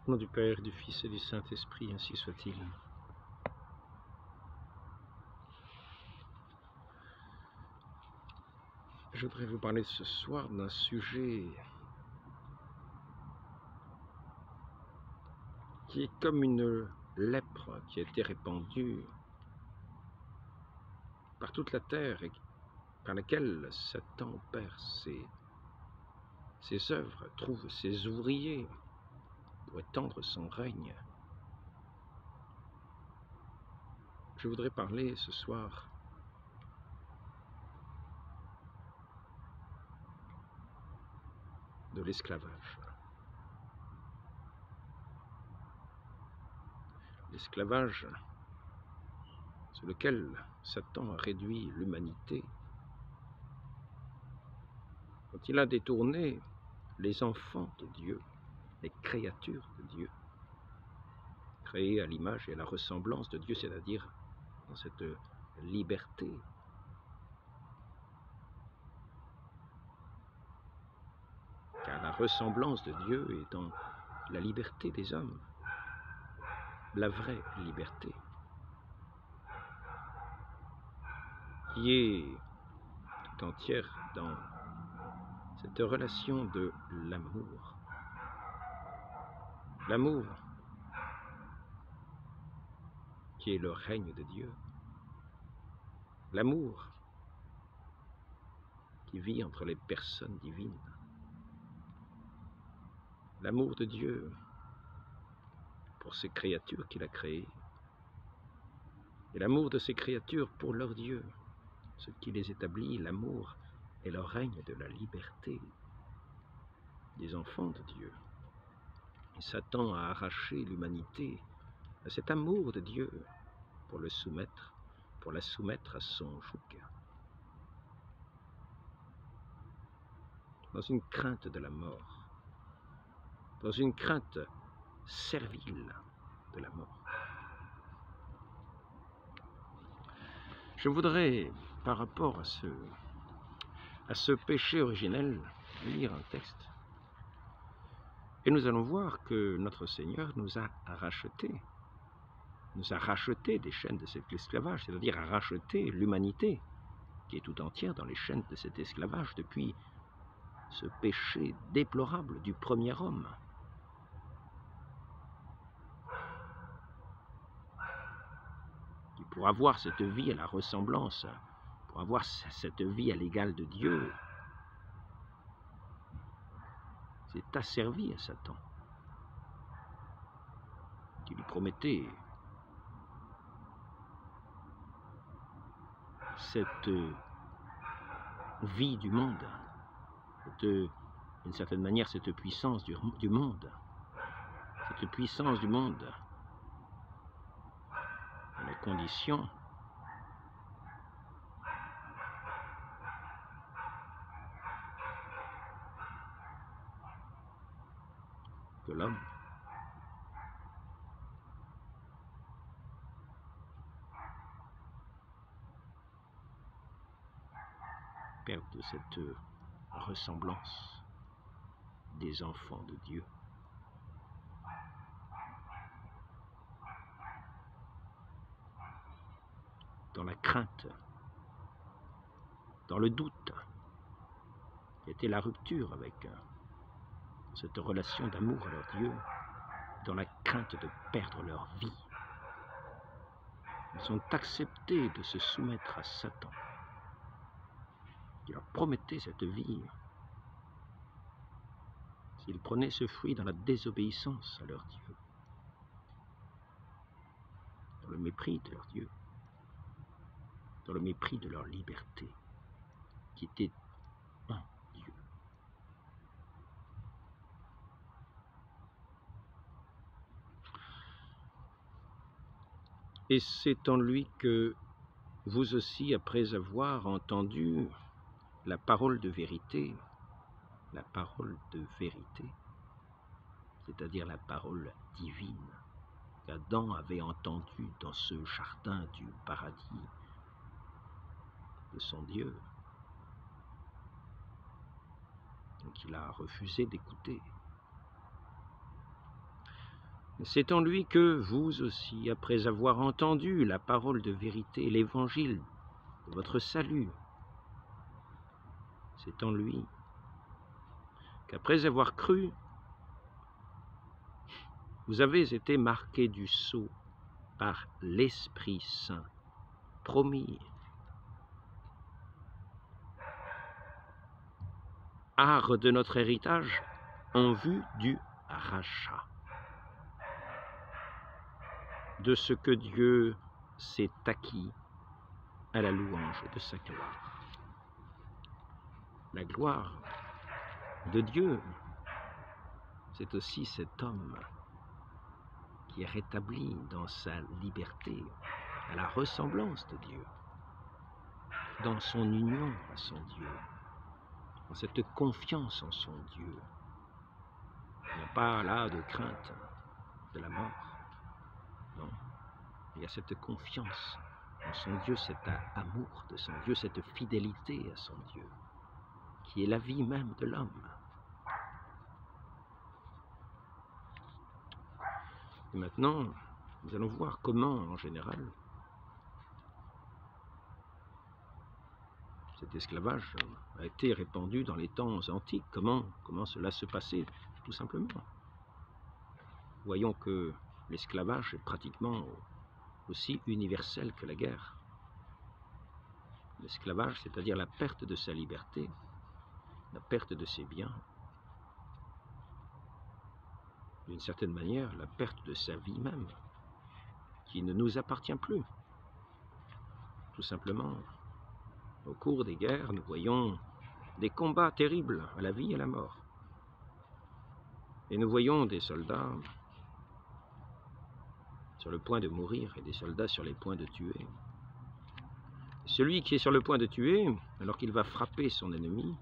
Au nom du Père, du Fils et du Saint-Esprit, ainsi soit-il. Je voudrais vous parler ce soir d'un sujet qui est comme une lèpre qui a été répandue par toute la terre et par laquelle Satan opère ses œuvres, trouve ses ouvriers pour étendre son règne. Je voudrais parler ce soir de l'esclavage. L'esclavage sur lequel Satan a réduit l'humanité, quand il a détourné les enfants de Dieu, les créatures de Dieu, créées à l'image et à la ressemblance de Dieu, c'est-à-dire dans cette liberté. Car la ressemblance de Dieu est dans la liberté des hommes, la vraie liberté, qui est tout entière dans cette relation de l'amour. L'amour qui est le règne de Dieu. L'amour qui vit entre les personnes divines. L'amour de Dieu pour ces créatures qu'il a créées. Et l'amour de ces créatures pour leur Dieu, ce qui les établit, l'amour et le règne de la liberté des enfants de Dieu. Et Satan a arraché l'humanité à cet amour de Dieu pour la soumettre à son joug. Dans une crainte de la mort, dans une crainte servile de la mort. Je voudrais, par rapport à ce péché originel, lire un texte. Et nous allons voir que notre Seigneur nous a rachetés des chaînes de cet esclavage, c'est-à-dire a racheté l'humanité qui est tout entière dans les chaînes de cet esclavage depuis ce péché déplorable du premier homme. Qui pour avoir cette vie à la ressemblance, pour avoir cette vie à l'égal de Dieu, s'est asservi à Satan, qui lui promettait cette vie du monde, d'une certaine manière cette puissance du monde, cette puissance du monde, à la condition que l'homme perde cette ressemblance des enfants de Dieu. Dans la crainte, dans le doute, qui était la rupture avec cette relation d'amour à leur Dieu, dans la crainte de perdre leur vie. Ils ont accepté de se soumettre à Satan, qui leur promettait cette vie s'ils prenaient ce fruit dans la désobéissance à leur Dieu, dans le mépris de leur Dieu, dans le mépris de leur liberté, qui était en Dieu. Et c'est en lui que vous aussi, après avoir entendu la parole de vérité, c'est-à-dire la parole divine qu'Adam avait entendue dans ce jardin du paradis de son Dieu, donc il a refusé d'écouter. C'est en lui que vous aussi, après avoir entendu la parole de vérité, l'évangile de votre salut, c'est en lui qu'après avoir cru, vous avez été marqués du sceau par l'Esprit Saint, promis. Art de notre héritage en vue du rachat, de ce que Dieu s'est acquis à la louange de sa gloire. La gloire de Dieu, c'est aussi cet homme qui est rétabli dans sa liberté, à la ressemblance de Dieu, dans son union à son Dieu, dans cette confiance en son Dieu. Il n'y a pas là de crainte de la mort, non. Il y a cette confiance en son Dieu, cet amour de son Dieu, cette fidélité à son Dieu, qui est la vie même de l'homme. Et maintenant, nous allons voir comment, en général, cet esclavage a été répandu dans les temps antiques. Comment cela se passait, tout simplement. Voyons que l'esclavage est pratiquement aussi universel que la guerre. L'esclavage, c'est-à-dire la perte de sa liberté, la perte de ses biens, d'une certaine manière, la perte de sa vie même, qui ne nous appartient plus. Tout simplement, au cours des guerres, nous voyons des combats terribles à la vie et à la mort. Et nous voyons des soldats sur le point de mourir et des soldats sur les points de tuer. Celui qui est sur le point de tuer, alors qu'il va frapper son ennemi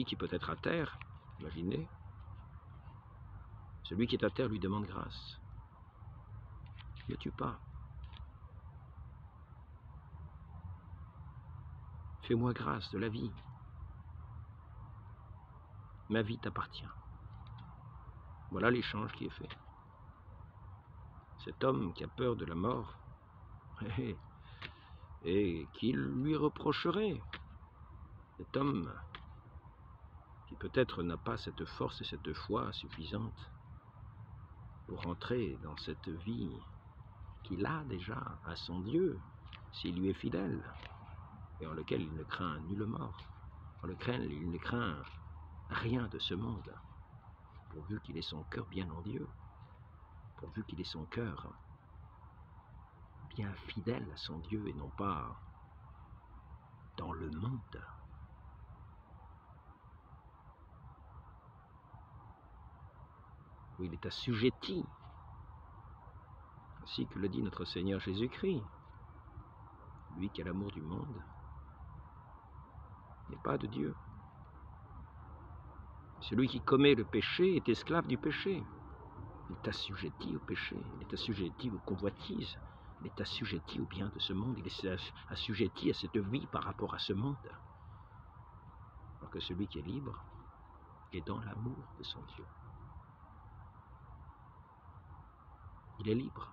qui peut être à terre, imaginez, celui qui est à terre lui demande grâce. Ne tue pas. Fais-moi grâce de la vie. Ma vie t'appartient. Voilà l'échange qui est fait. Cet homme qui a peur de la mort, et qui lui reprocherait, cet homme qui peut-être n'a pas cette force et cette foi suffisante pour entrer dans cette vie qu'il a déjà à son Dieu, s'il lui est fidèle, et en lequel il ne craint nulle mort, en lequel il ne craint rien de ce monde, pourvu qu'il ait son cœur bien en Dieu, pourvu qu'il ait son cœur bien fidèle à son Dieu et non pas dans le monde. Où il est assujetti, ainsi que le dit notre Seigneur Jésus-Christ, lui qui a l'amour du monde, n'est pas de Dieu. Celui qui commet le péché est esclave du péché. Il est assujetti au péché, il est assujetti aux convoitises, il est assujetti au bien de ce monde, il est assujetti à cette vie par rapport à ce monde. Alors que celui qui est libre est dans l'amour de son Dieu. Il est libre.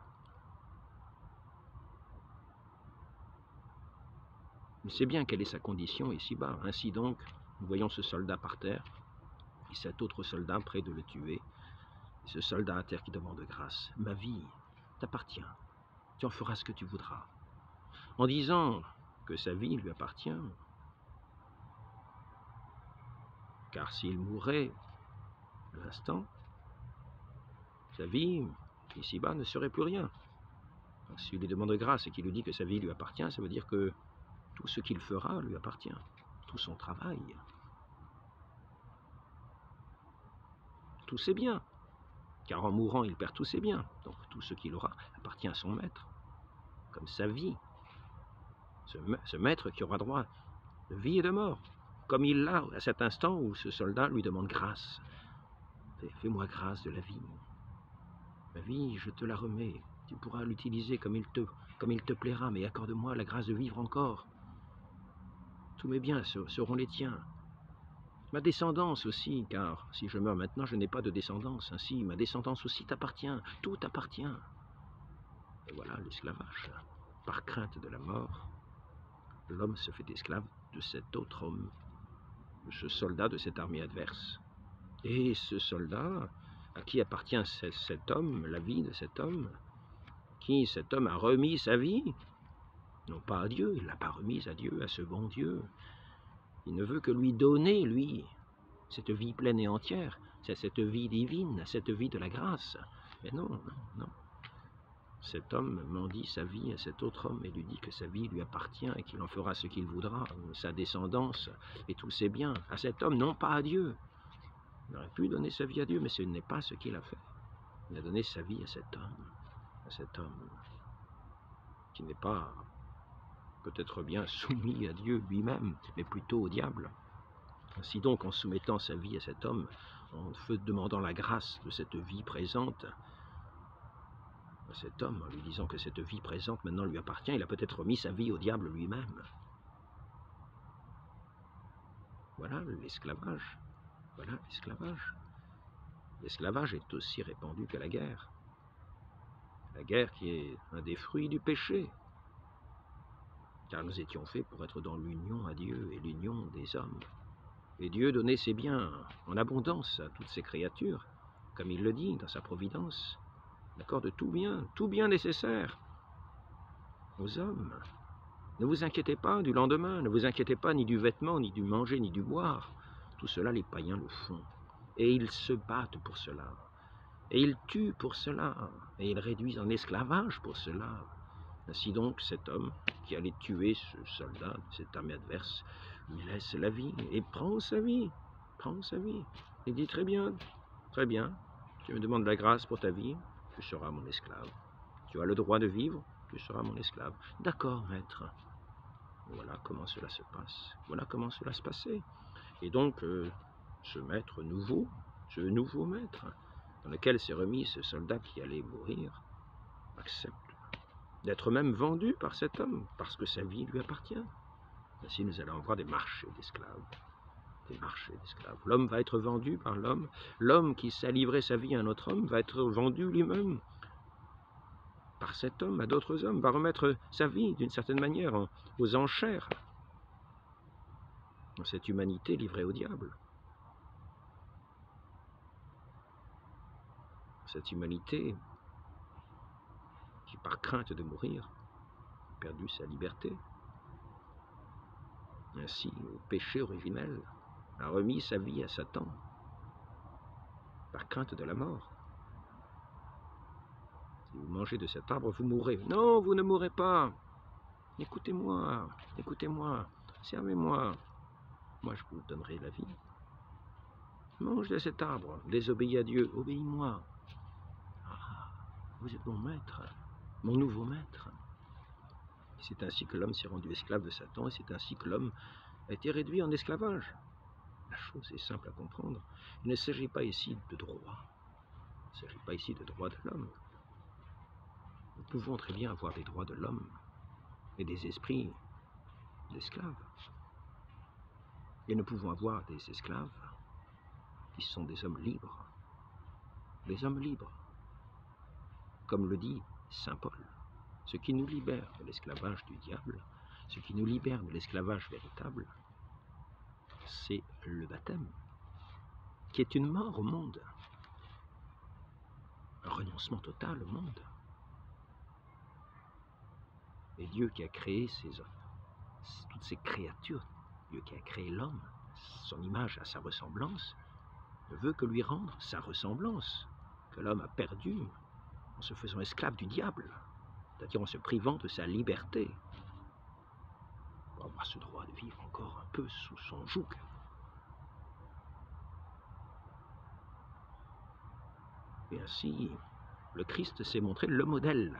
Il sait bien quelle est sa condition ici-bas. Ainsi donc, nous voyons ce soldat par terre, et cet autre soldat prêt de le tuer, et ce soldat à terre qui demande grâce. Ma vie t'appartient, tu en feras ce que tu voudras. En disant que sa vie lui appartient, car s'il mourait à l'instant, sa vie ici-bas ne serait plus rien. S'il lui demande grâce et qu'il lui dit que sa vie lui appartient, ça veut dire que tout ce qu'il fera lui appartient, tout son travail, tous ses biens, car en mourant il perd tous ses biens, donc tout ce qu'il aura appartient à son maître, comme sa vie, ce maître qui aura droit de vie et de mort, comme il l'a à cet instant où ce soldat lui demande grâce. Fais-moi grâce de la vie. Ma vie, je te la remets, tu pourras l'utiliser comme il te plaira, mais accorde-moi la grâce de vivre encore. Tous mes biens seront les tiens. Ma descendance aussi, car si je meurs maintenant, je n'ai pas de descendance. Ainsi, ma descendance aussi t'appartient, tout t'appartient. Et voilà l'esclavage. Par crainte de la mort, l'homme se fait esclave de cet autre homme, de ce soldat de cette armée adverse. Et ce soldat, à qui appartient cet homme, la vie de cet homme, qui cet homme a remis sa vie, non pas à Dieu, il ne l'a pas remise à Dieu, à ce bon Dieu. Il ne veut que lui donner, lui, cette vie pleine et entière, c'est cette vie divine, cette vie de la grâce. Mais non, non, non. Cet homme mendie sa vie à cet autre homme et lui dit que sa vie lui appartient et qu'il en fera ce qu'il voudra, sa descendance et tous ses biens, à cet homme, non pas à Dieu. Il aurait pu donner sa vie à Dieu, mais ce n'est pas ce qu'il a fait. Il a donné sa vie à cet homme qui n'est pas peut-être bien soumis à Dieu lui-même, mais plutôt au diable. Ainsi donc, en soumettant sa vie à cet homme, en demandant la grâce de cette vie présente à cet homme, en lui disant que cette vie présente maintenant lui appartient, il a peut-être remis sa vie au diable lui-même. Voilà l'esclavage. Voilà l'esclavage. L'esclavage est aussi répandu que la guerre. La guerre qui est un des fruits du péché. Car nous étions faits pour être dans l'union à Dieu et l'union des hommes. Et Dieu donnait ses biens en abondance à toutes ses créatures, comme il le dit dans sa providence. D'accord, de tout bien nécessaire aux hommes. Ne vous inquiétez pas du lendemain, ne vous inquiétez pas ni du vêtement, ni du manger, ni du boire. Tout cela, les païens le font. Et ils se battent pour cela. Et ils tuent pour cela. Et ils réduisent en esclavage pour cela. Ainsi donc, cet homme qui allait tuer ce soldat, cette armée adverse, lui laisse la vie et prend sa vie. Prend sa vie. Il dit très bien, tu me demandes la grâce pour ta vie, tu seras mon esclave. Tu as le droit de vivre, tu seras mon esclave. D'accord, maître. Voilà comment cela se passe. Voilà comment cela se passait. Et donc, ce maître nouveau, ce nouveau maître, dans lequel s'est remis ce soldat qui allait mourir, accepte d'être même vendu par cet homme, parce que sa vie lui appartient. Ainsi, nous allons avoir des marchés d'esclaves. Des marchés d'esclaves. L'homme va être vendu par l'homme. L'homme qui sait livrer sa vie à un autre homme va être vendu lui-même par cet homme à d'autres hommes, va remettre sa vie d'une certaine manière aux enchères dans cette humanité livrée au diable. Cette humanité qui, par crainte de mourir, a perdu sa liberté. Ainsi, au péché originel, a remis sa vie à Satan, par crainte de la mort. Si vous mangez de cet arbre, vous mourrez. Non, vous ne mourrez pas. Écoutez-moi, écoutez-moi, servez-moi. Moi, je vous donnerai la vie. Mange de cet arbre, désobéis à Dieu, obéis-moi. Ah, vous êtes mon maître, mon nouveau maître. C'est ainsi que l'homme s'est rendu esclave de Satan, et c'est ainsi que l'homme a été réduit en esclavage. La chose est simple à comprendre. Il ne s'agit pas ici de droit. Il ne s'agit pas ici de droit de l'homme. Nous pouvons très bien avoir des droits de l'homme et des esprits d'esclaves. Et nous pouvons avoir des esclaves qui sont des hommes libres. Des hommes libres. Comme le dit saint Paul, ce qui nous libère de l'esclavage du diable, ce qui nous libère de l'esclavage véritable, c'est le baptême, qui est une mort au monde, un renoncement total au monde. Et Dieu qui a créé toutes ces créatures, Dieu qui a créé l'homme, son image à sa ressemblance, ne veut que lui rendre sa ressemblance, que l'homme a perdu en se faisant esclave du diable, c'est-à-dire en se privant de sa liberté, pour avoir ce droit de vivre encore un peu sous son joug. Et ainsi, le Christ s'est montré le modèle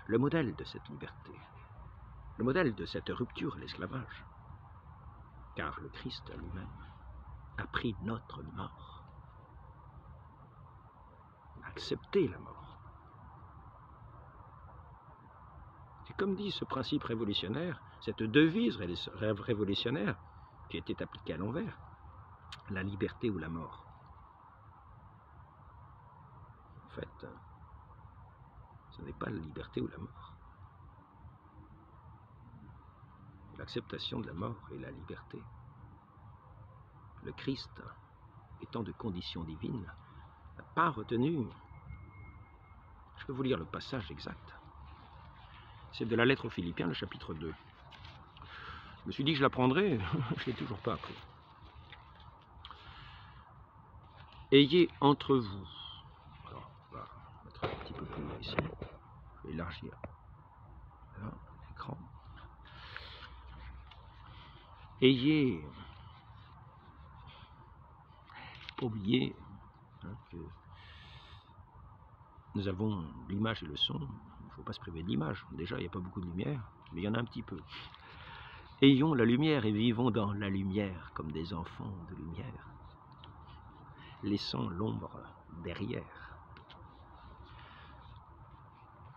de cette liberté, le modèle de cette rupture à l'esclavage. Car le Christ lui-même a pris notre mort, a accepté la mort. C'est comme dit ce principe révolutionnaire, cette devise révolutionnaire qui était appliquée à l'envers. la liberté ou la mort. En fait, ce n'est pas la liberté ou la mort. L'acceptation de la mort et la liberté. Le Christ, étant de condition divine, n'a pas retenu. Je peux vous lire le passage exact. C'est de la lettre aux Philippiens, le chapitre 2. Je me suis dit que je l'apprendrais, je ne l'ai toujours pas appris. Ayez entre vous, alors on va mettre un petit peu plus loin ici, je vais élargir l'écran. Ayez, pas oublier que nous avons l'image et le son, il ne faut pas se priver de l'image. Déjà, il n'y a pas beaucoup de lumière, mais il y en a un petit peu. Ayons la lumière et vivons dans la lumière comme des enfants de lumière, laissant l'ombre derrière.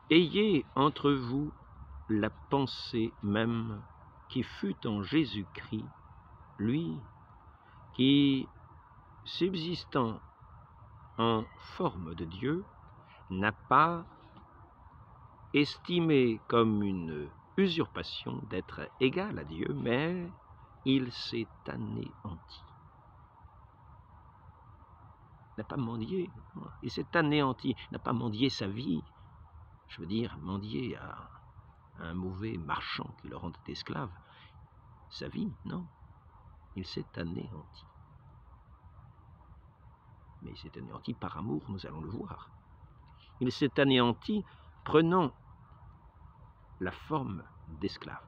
Ayez entre vous la pensée même qui fut en Jésus-Christ, lui qui, subsistant en forme de Dieu, n'a pas estimé comme une usurpation d'être égal à Dieu, mais il s'est anéanti. Il n'a pas mendié, il s'est anéanti, il n'a pas mendié sa vie, je veux dire, mendié à un mauvais marchand qui le rendait esclave. Sa vie, non, il s'est anéanti. Mais il s'est anéanti par amour, nous allons le voir. Il s'est anéanti prenant la forme d'esclave.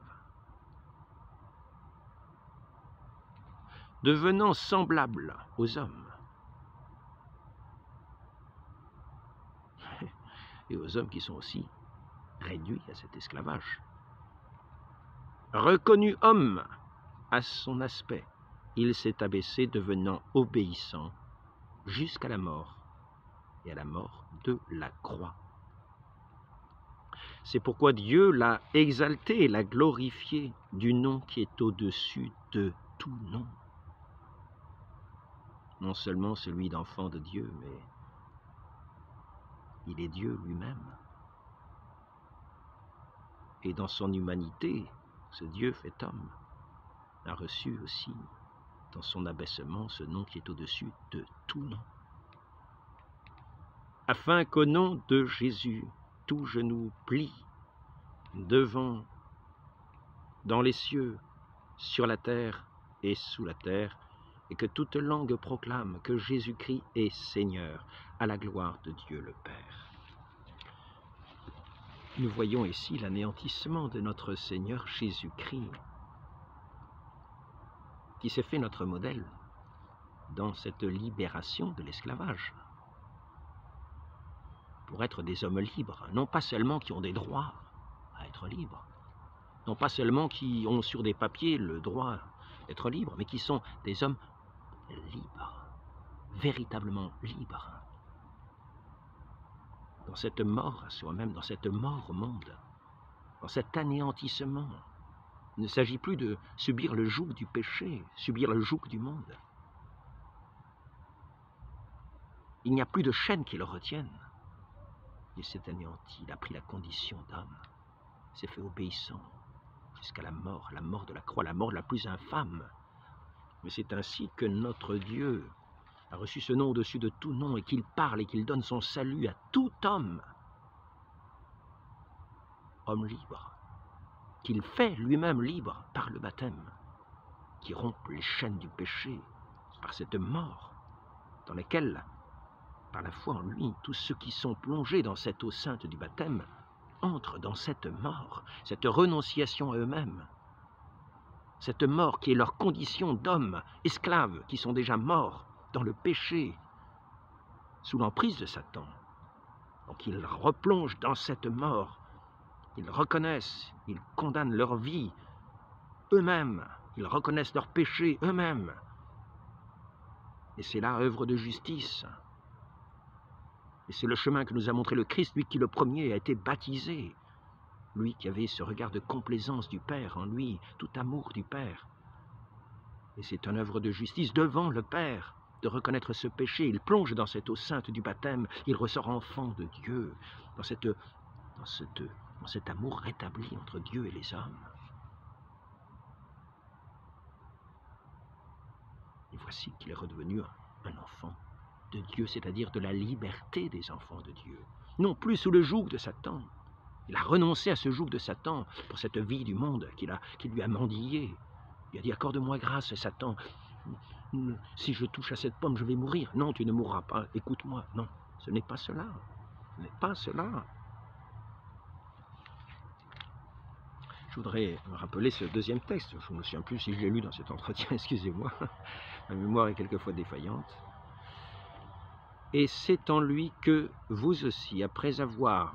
Devenant semblable aux hommes. Et aux hommes qui sont aussi réduits à cet esclavage. Reconnu homme à son aspect, il s'est abaissé devenant obéissant jusqu'à la mort, et à la mort de la croix. C'est pourquoi Dieu l'a exalté, l'a glorifié du nom qui est au-dessus de tout nom. Non seulement celui d'enfant de Dieu, mais il est Dieu lui-même. Et dans son humanité, ce Dieu fait homme a reçu aussi, dans son abaissement, ce nom qui est au-dessus de tout nom. Afin qu'au nom de Jésus, tout genou plie devant, dans les cieux, sur la terre et sous la terre, et que toute langue proclame que Jésus-Christ est Seigneur, à la gloire de Dieu le Père. Nous voyons ici l'anéantissement de notre Seigneur Jésus-Christ, qui s'est fait notre modèle dans cette libération de l'esclavage, pour être des hommes libres, non pas seulement qui ont des droits à être libres, non pas seulement qui ont sur des papiers le droit d'être libres, mais qui sont des hommes libres, véritablement libres. Dans cette mort à soi-même, dans cette mort au monde, dans cet anéantissement, il ne s'agit plus de subir le joug du péché, subir le joug du monde. Il n'y a plus de chaînes qui le retiennent. Il s'est anéanti, il a pris la condition d'homme, il s'est fait obéissant jusqu'à la mort de la croix, la mort la plus infâme. Mais c'est ainsi que notre Dieu a reçu ce nom au-dessus de tout nom et qu'il parle et qu'il donne son salut à tout homme, homme libre, qu'il fait lui-même libre par le baptême, qui rompt les chaînes du péché par cette mort dans laquelle, par la foi en lui, tous ceux qui sont plongés dans cette eau sainte du baptême entrent dans cette mort, cette renonciation à eux-mêmes, cette mort qui est leur condition d'hommes esclaves qui sont déjà morts dans le péché, sous l'emprise de Satan. Donc ils replongent dans cette mort, ils reconnaissent, ils condamnent leur vie eux-mêmes, ils reconnaissent leur péché eux-mêmes. Et c'est là œuvre de justice. Et c'est le chemin que nous a montré le Christ, lui qui le premier a été baptisé, lui qui avait ce regard de complaisance du Père en lui, tout amour du Père. Et c'est une œuvre de justice devant le Père de reconnaître ce péché. Il plonge dans cette eau sainte du baptême, il ressort enfant de Dieu, dans cet amour rétabli entre Dieu et les hommes. Et voici qu'il est redevenu un enfant de Dieu, c'est-à-dire de la liberté des enfants de Dieu, non plus sous le joug de Satan. Il a renoncé à ce joug de Satan pour cette vie du monde qui lui a mendillé. Il a dit, accorde-moi grâce, Satan. Si je touche à cette pomme, je vais mourir. Non, tu ne mourras pas. Écoute-moi. Non, ce n'est pas cela. Ce n'est pas cela. Je voudrais me rappeler ce deuxième texte. Je ne me souviens plus si je l'ai lu dans cet entretien, excusez-moi. Ma mémoire est quelquefois défaillante. Et c'est en lui que vous aussi, après avoir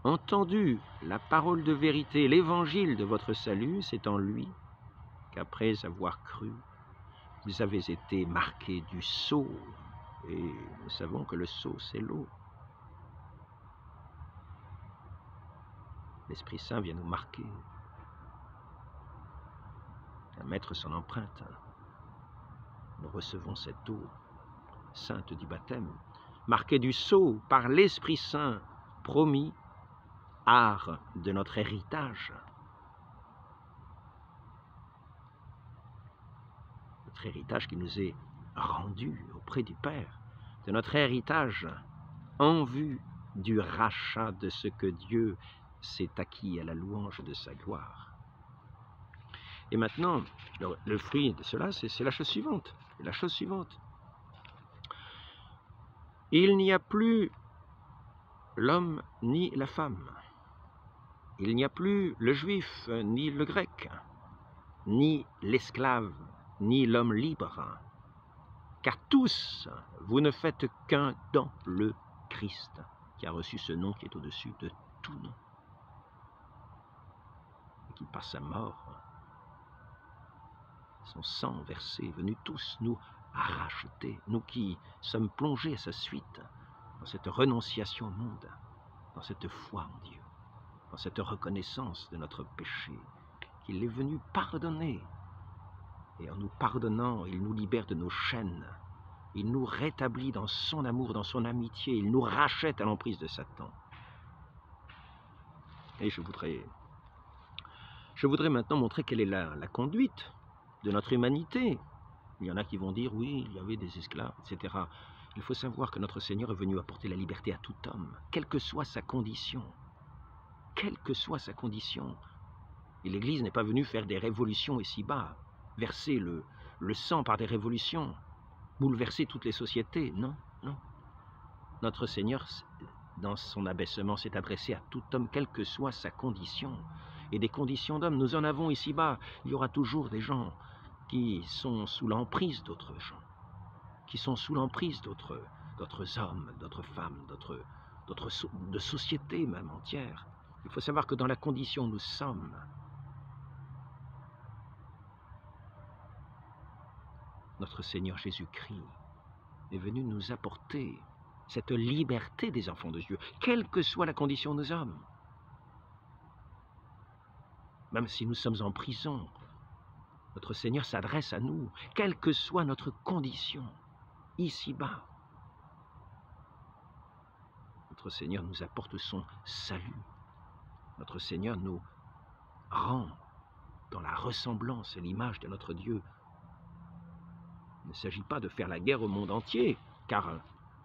entendu la parole de vérité, l'évangile de votre salut, c'est en lui qu'après avoir cru, vous avez été marqués du sceau. Et nous savons que le sceau, c'est l'eau. L'Esprit Saint vient nous marquer, à mettre son empreinte. Nous recevons cette eau sainte du baptême, marquée du sceau par l'Esprit Saint, promis, art de notre héritage. Notre héritage qui nous est rendu auprès du Père, de notre héritage en vue du rachat de ce que Dieu s'est acquis à la louange de sa gloire. Et maintenant, le fruit de cela, c'est la chose suivante. La chose suivante. Il n'y a plus l'homme ni la femme. Il n'y a plus le juif ni le grec, ni l'esclave, ni l'homme libre. Car tous, vous ne faites qu'un dans le Christ, qui a reçu ce nom qui est au-dessus de tout nom. Et qui, par sa mort, son sang versé, est venu tous nous racheter, nous qui sommes plongés à sa suite, dans cette renonciation au monde, dans cette foi en Dieu, dans cette reconnaissance de notre péché, qu'il est venu pardonner. Et en nous pardonnant, il nous libère de nos chaînes, il nous rétablit dans son amour, dans son amitié, il nous rachète à l'emprise de Satan. Et je voudrais maintenant montrer quelle est la conduite de notre humanité. Il y en a qui vont dire, oui, il y avait des esclaves, etc. Il faut savoir que notre Seigneur est venu apporter la liberté à tout homme, quelle que soit sa condition. Quelle que soit sa condition. Et l'Église n'est pas venue faire des révolutions ici-bas, verser le sang par des révolutions, bouleverser toutes les sociétés. Non, non. Notre Seigneur, dans son abaissement, s'est adressé à tout homme, quelle que soit sa condition. Et des conditions d'homme, nous en avons ici-bas. Il y aura toujours des gens qui sont sous l'emprise d'autres gens, qui sont sous l'emprise d'autres hommes, d'autres femmes, de sociétés même entières. Il faut savoir que dans la condition où nous sommes, notre Seigneur Jésus-Christ est venu nous apporter cette liberté des enfants de Dieu, quelle que soit la condition où nous sommes. Même si nous sommes en prison, notre Seigneur s'adresse à nous, quelle que soit notre condition, ici-bas. Notre Seigneur nous apporte son salut. Notre Seigneur nous rend dans la ressemblance et l'image de notre Dieu. Il ne s'agit pas de faire la guerre au monde entier, car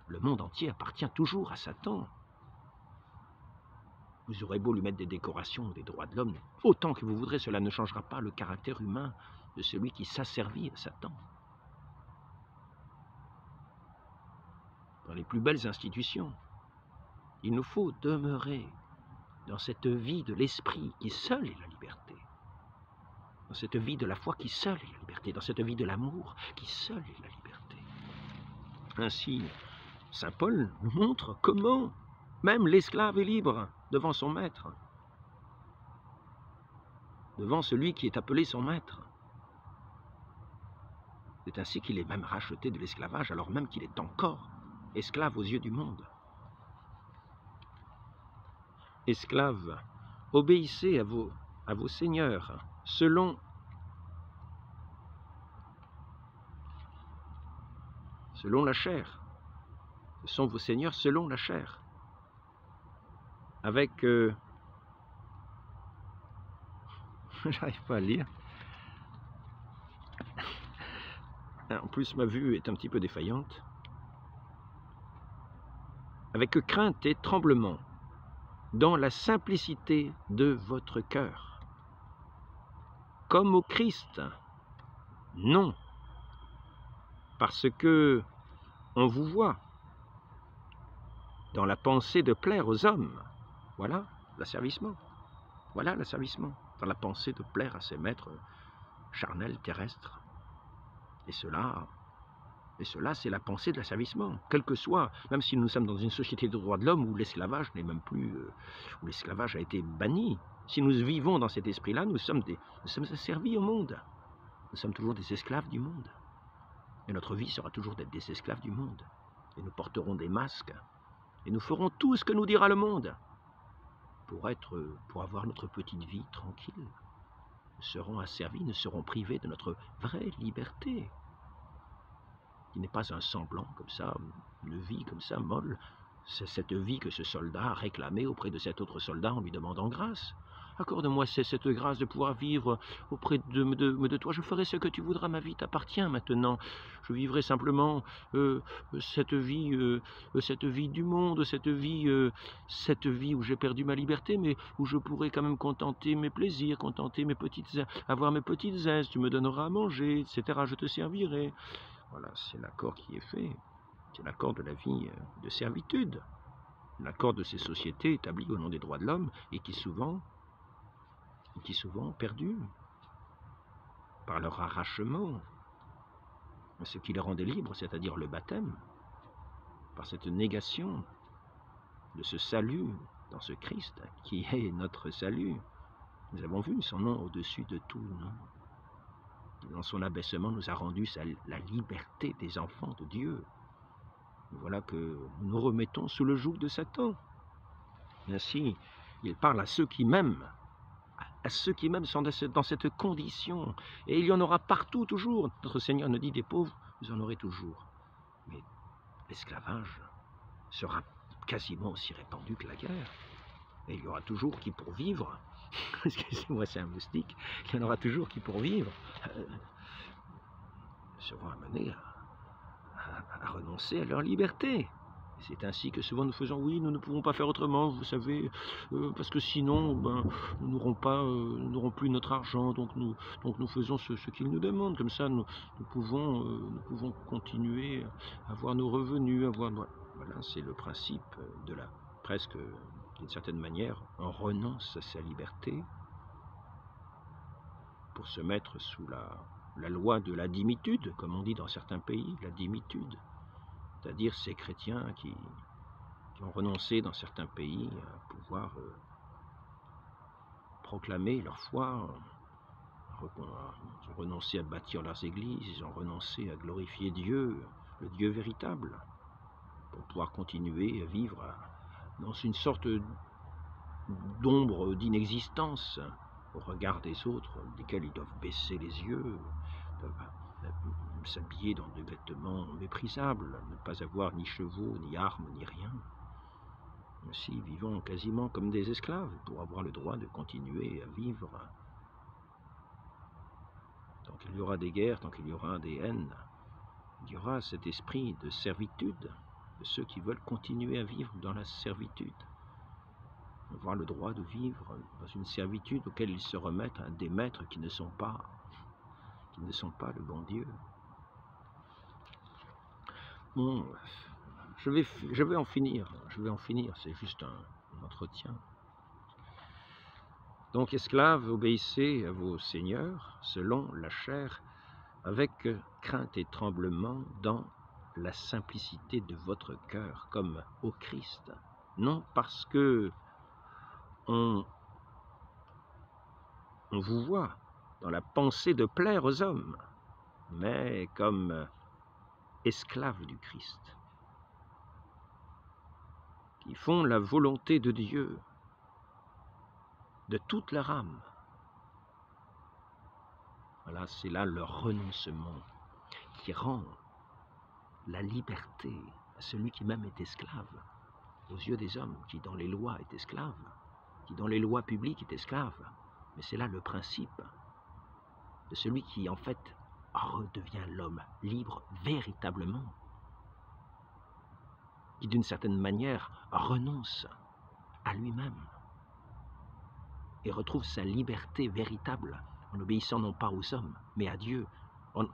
le monde entier appartient toujours à Satan. Vous aurez beau lui mettre des décorations des droits de l'homme, autant que vous voudrez, cela ne changera pas le caractère humain de celui qui s'asservit à Satan. Dans les plus belles institutions, il nous faut demeurer dans cette vie de l'esprit qui seule est la liberté, dans cette vie de la foi qui seule est la liberté, dans cette vie de l'amour qui seule est la liberté. Ainsi, saint Paul nous montre comment même l'esclave est libre devant son maître, devant celui qui est appelé son maître. C'est ainsi qu'il est même racheté de l'esclavage, alors même qu'il est encore esclave aux yeux du monde. Esclaves, obéissez à vos seigneurs, selon selon la chair. Ce sont vos seigneurs selon la chair. Avec... j'arrive pas à lire. En plus, ma vue est un petit peu défaillante. Avec crainte et tremblement, dans la simplicité de votre cœur, comme au Christ. Non, parce que on vous voit dans la pensée de plaire aux hommes. Voilà l'asservissement. Voilà l'asservissement. Dans la pensée de plaire à ses maîtres charnels, terrestres. Et cela, c'est la pensée de l'asservissement. Quel que soit, même si nous sommes dans une société de droits de l'homme où l'esclavage n'est même plus, où l'esclavage a été banni. Si nous vivons dans cet esprit-là, nous sommes asservis au monde. Nous sommes toujours des esclaves du monde. Et notre vie sera toujours d'être des esclaves du monde. Et nous porterons des masques. Et nous ferons tout ce que nous dira le monde pour avoir notre petite vie tranquille. Nous serons asservis, nous serons privés de notre vraie liberté, qui n'est pas un semblant comme ça, une vie comme ça molle. C'est cette vie que ce soldat a réclamée auprès de cet autre soldat en lui demandant grâce. Accorde-moi cette grâce de pouvoir vivre auprès de toi. Je ferai ce que tu voudras, ma vie t'appartient maintenant. Je vivrai simplement cette vie du monde, cette vie où j'ai perdu ma liberté, mais où je pourrai quand même contenter mes plaisirs, avoir mes petites aises. Tu me donneras à manger, etc. Je te servirai. Voilà, c'est l'accord qui est fait. C'est l'accord de la vie de servitude. L'accord de ces sociétés établies au nom des droits de l'homme et qui souvent perdus par leur arrachement, ce qui les rendait libres, c'est-à-dire le baptême, par cette négation de ce salut dans ce Christ qui est notre salut. Nous avons vu son nom au-dessus de tout, non? Dans son abaissement, nous a rendu la liberté des enfants de Dieu. Voilà que nous nous remettons sous le joug de Satan. Ainsi, il parle à ceux qui m'aiment, sont dans cette condition. Et il y en aura partout toujours. Notre Seigneur nous dit, des pauvres, vous en aurez toujours. Mais l'esclavage sera quasiment aussi répandu que la guerre. Et il y aura toujours qui pour vivre, excusez-moi c'est un moustique, il y en aura toujours qui pour vivre seront amenés à renoncer à leur liberté. C'est ainsi que souvent nous faisons, oui, nous ne pouvons pas faire autrement, vous savez, parce que sinon, nous n'aurons plus notre argent, donc nous faisons ce qu'ils nous demandent. Comme ça, nous pouvons continuer à avoir nos revenus, voilà, c'est le principe de presque, d'une certaine manière, on renonce à sa liberté pour se mettre sous la loi de la dimitude, comme on dit dans certains pays, la dimitude. C'est-à-dire ces chrétiens qui ont renoncé dans certains pays à pouvoir proclamer leur foi, ils ont renoncé à bâtir leurs églises, ils ont renoncé à glorifier Dieu, le Dieu véritable, pour pouvoir continuer à vivre dans une sorte d'ombre d'inexistence au regard des autres, desquels ils doivent baisser les yeux, doivent s'habiller dans des vêtements méprisables, ne pas avoir ni chevaux, ni armes, ni rien. Ainsi, vivons quasiment comme des esclaves pour avoir le droit de continuer à vivre. Tant qu'il y aura des guerres, tant qu'il y aura des haines, il y aura cet esprit de servitude de ceux qui veulent continuer à vivre dans la servitude. Avoir le droit de vivre dans une servitude auquel ils se remettent à des maîtres qui ne sont pas le bon Dieu. Bon, je vais en finir, c'est juste un entretien. Donc, esclaves, obéissez à vos seigneurs selon la chair, avec crainte et tremblement dans la simplicité de votre cœur, comme au Christ. Non parce que on vous voit dans la pensée de plaire aux hommes, mais comme esclaves du Christ, qui font la volonté de Dieu de toute leur âme. Voilà, c'est là leur renoncement qui rend la liberté à celui qui même est esclave, aux yeux des hommes, qui dans les lois est esclave, qui dans les lois publiques est esclave. Mais c'est là le principe de celui qui en fait redevient l'homme libre véritablement, qui d'une certaine manière renonce à lui-même et retrouve sa liberté véritable en obéissant non pas aux hommes, mais à Dieu.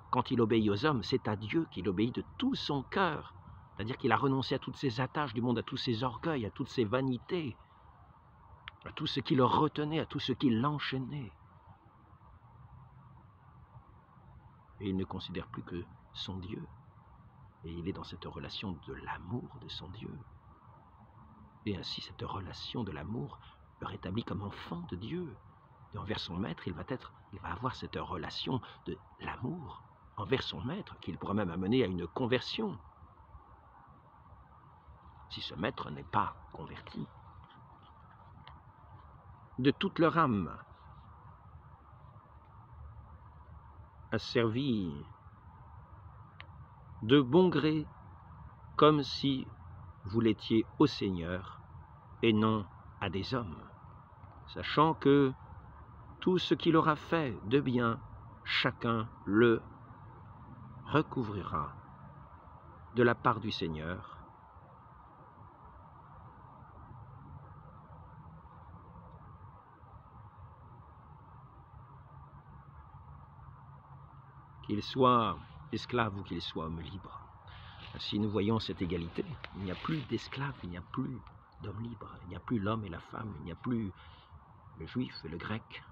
Quand il obéit aux hommes, c'est à Dieu qu'il obéit de tout son cœur. C'est-à-dire qu'il a renoncé à toutes ses attaches du monde, à tous ses orgueils, à toutes ses vanités, à tout ce qui le retenait, à tout ce qui l'enchaînait. Et il ne considère plus que son Dieu. Et il est dans cette relation de l'amour de son Dieu. Et ainsi, cette relation de l'amour le rétablit comme enfant de Dieu. Et envers son maître, il va avoir cette relation de l'amour envers son maître, qu'il pourra même amener à une conversion, si ce maître n'est pas converti. De toute leur âme, a servi de bon gré, comme si vous l'étiez au Seigneur et non à des hommes, sachant que tout ce qu'il aura fait de bien, chacun le recouvrira de la part du Seigneur. Qu'il soit esclave ou qu'il soit homme libre. Si nous voyons cette égalité, il n'y a plus d'esclaves, il n'y a plus d'hommes libres, il n'y a plus l'homme et la femme, il n'y a plus le juif et le grec.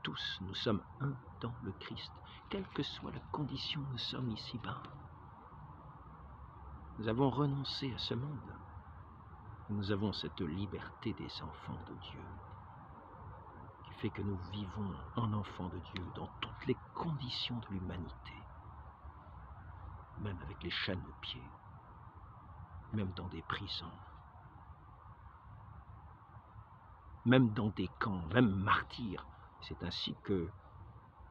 Tous, nous sommes un dans le Christ, quelle que soit la condition où nous sommes ici-bas. Nous avons renoncé à ce monde. Nous avons cette liberté des enfants de Dieu, qui fait que nous vivons en enfants de Dieu dans toutes les conditions de l'humanité, même avec les chaînes aux pieds, même dans des prisons, même dans des camps, même martyrs. C'est ainsi que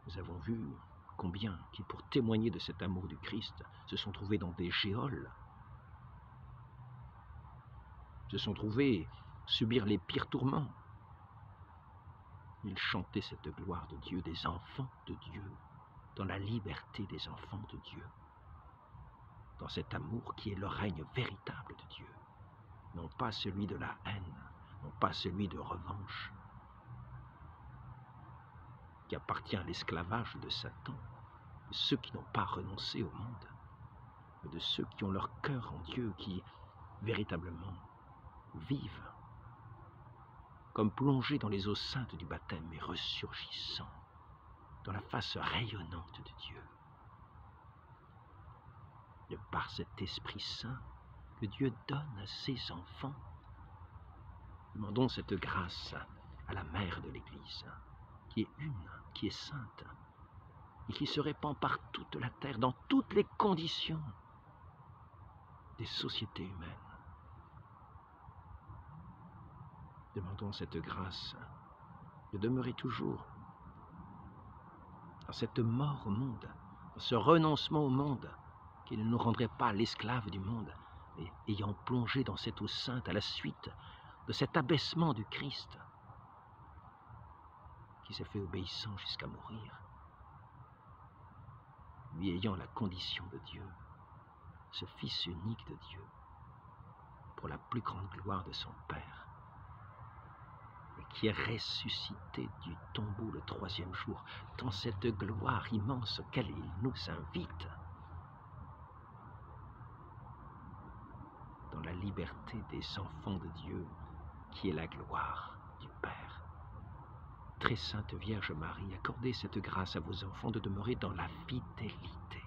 nous avons vu combien qui, pour témoigner de cet amour du Christ, se sont trouvés dans des geôles, se sont trouvés subir les pires tourments. Ils chantaient cette gloire de Dieu, des enfants de Dieu, dans la liberté des enfants de Dieu, dans cet amour qui est le règne véritable de Dieu, non pas celui de la haine, non pas celui de revanche, qui appartient à l'esclavage de Satan, de ceux qui n'ont pas renoncé au monde, mais de ceux qui ont leur cœur en Dieu, qui véritablement vivent comme plongés dans les eaux saintes du baptême et ressurgissant dans la face rayonnante de Dieu. De par cet Esprit Saint que Dieu donne à ses enfants, demandons cette grâce à la Mère de l'Église, qui est une, qui est sainte, et qui se répand par toute la terre, dans toutes les conditions des sociétés humaines. Demandons cette grâce de demeurer toujours dans cette mort au monde, dans ce renoncement au monde, qui ne nous rendrait pas l'esclave du monde, mais ayant plongé dans cette eau sainte à la suite de cet abaissement du Christ, qui s'est fait obéissant jusqu'à mourir, lui ayant la condition de Dieu, ce Fils unique de Dieu, pour la plus grande gloire de son Père, et qui est ressuscité du tombeau le 3e jour, dans cette gloire immense auquel il nous invite, dans la liberté des enfants de Dieu, qui est la gloire du Père. Très Sainte Vierge Marie, accordez cette grâce à vos enfants de demeurer dans la fidélité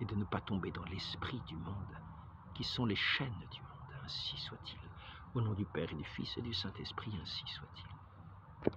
et de ne pas tomber dans l'esprit du monde, qui sont les chaînes du monde, ainsi soit-il. Au nom du Père et du Fils et du Saint-Esprit, ainsi soit-il.